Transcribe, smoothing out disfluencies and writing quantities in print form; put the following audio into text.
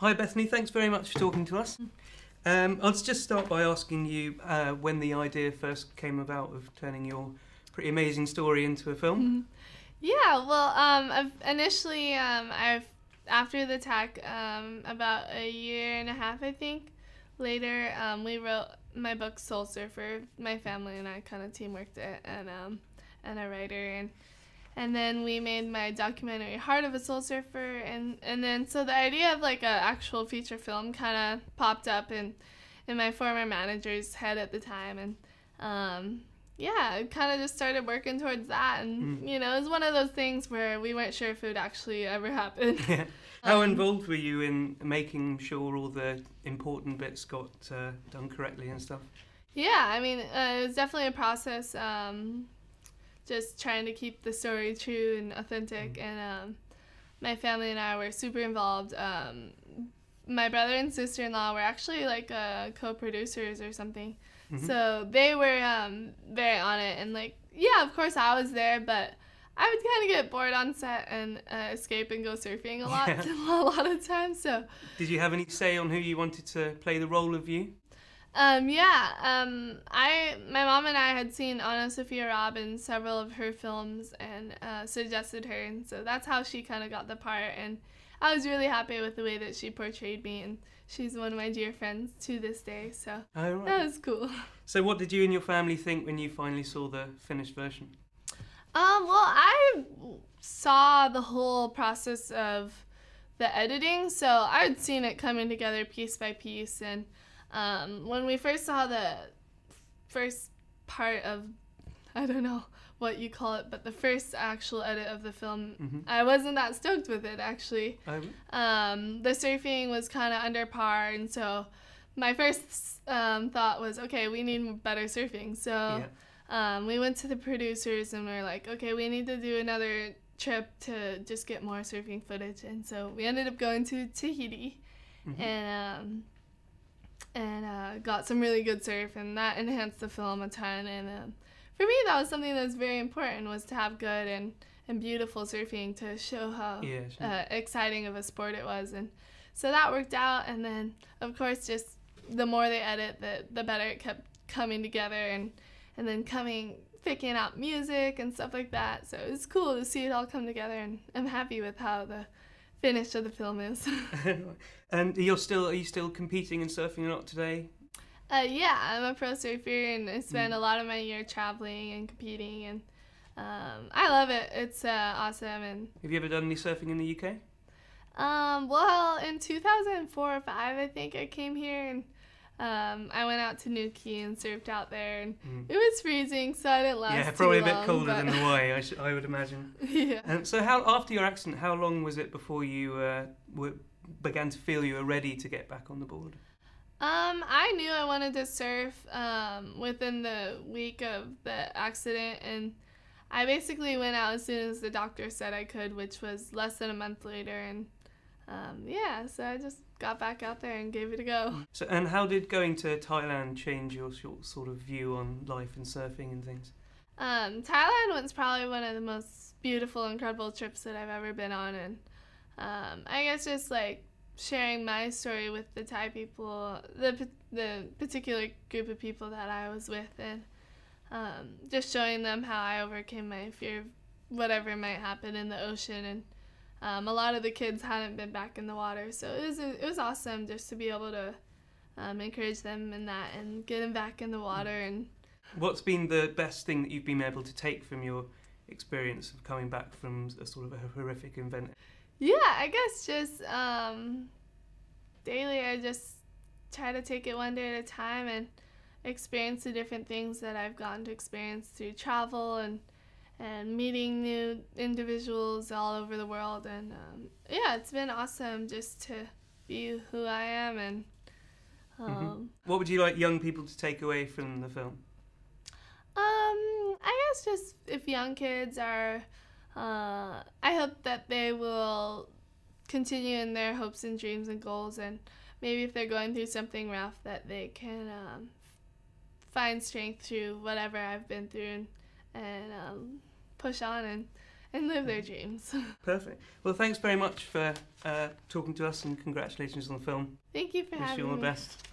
Hi Bethany, thanks very much for talking to us. I'll just start by asking you when the idea first came about of turning your pretty amazing story into a film. Yeah, well, initially, after the attack, about a year and a half, I think, later, we wrote my book Soul Surfer. My family and I kind of teamworked it, and a writer, and then we made my documentary Heart of a Soul Surfer, and then so the idea of like a actual feature film kind of popped up in my former manager's head at the time, and yeah, I kind of just started working towards that, and you know, it was one of those things where we weren't sure if it would actually ever happen. Yeah. How involved were you in making sure all the important bits got done correctly and stuff? Yeah, I mean, it was definitely a process, just trying to keep the story true and authentic, and my family and I were super involved. My brother and sister-in-law were actually like co-producers or something, so they were very on it, and like, yeah, of course I was there, but I would kind of get bored on set and escape and go surfing a lot, a lot of times. So, did you have any say on who you wanted to play the role of you? My mom and I had seen Anna Sophia Robb in several of her films and suggested her, and so that's how she kind of got the part, and I was really happy with the way that she portrayed me, and she's one of my dear friends to this day, so that was cool. So what did you and your family think when you finally saw the finished version? Well, I saw the whole process of the editing, so I had seen it coming together piece by piece, and when we first saw the first part of, I don't know what you call it, but the first actual edit of the film, I wasn't that stoked with it, actually. The surfing was kind of under par, and so my first thought was, okay, we need better surfing. So we went to the producers and we were like, okay, we need to do another trip to just get more surfing footage. And so we ended up going to Tahiti and got some really good surf, and that enhanced the film a ton. And for me, that was something that was very important, was to have good and beautiful surfing to show how exciting of a sport it was. And so that worked out, and then of course just the more they edit, the better it kept coming together, and then picking out music and stuff like that. So it was cool to see it all come together, and I'm happy with how the finish of the film is. And are you still competing and surfing a lot today? Yeah, I'm a pro surfer, and I spend a lot of my year traveling and competing, and I love it. It's awesome. And have you ever done any surfing in the UK? Well, in 2004 or 5, I think I came here, and I went out to Nuki and surfed out there, and it was freezing, so I didn't last too long. Yeah, probably a bit colder than Hawaii, I would imagine. Yeah. So after your accident, how long was it before you began to feel you were ready to get back on the board? I knew I wanted to surf within the week of the accident, and I basically went out as soon as the doctor said I could, which was less than a month later, and so I just got back out there and gave it a go. So, and how did going to Thailand change your sort of view on life and surfing and things? Thailand was probably one of the most beautiful, incredible trips that I've ever been on, and I guess just like sharing my story with the Thai people, the particular group of people that I was with, and just showing them how I overcame my fear of whatever might happen in the ocean. And a lot of the kids hadn't been back in the water, so it was awesome just to be able to encourage them in that and get them back in the water. And what's been the best thing that you've been able to take from your experience of coming back from a sort of a horrific event? Yeah, I guess just daily I just try to take it one day at a time and experience the different things that I've gotten to experience through travel and meeting new individuals all over the world. And yeah, it's been awesome just to be who I am. And what would you like young people to take away from the film? I guess just if young kids are, I hope that they will continue in their hopes and dreams and goals, and maybe if they're going through something rough, that they can find strength through whatever I've been through, and push on and live their dreams. Perfect. Well, thanks very much for talking to us, and congratulations on the film. Thank you for having me. Wish you all the best.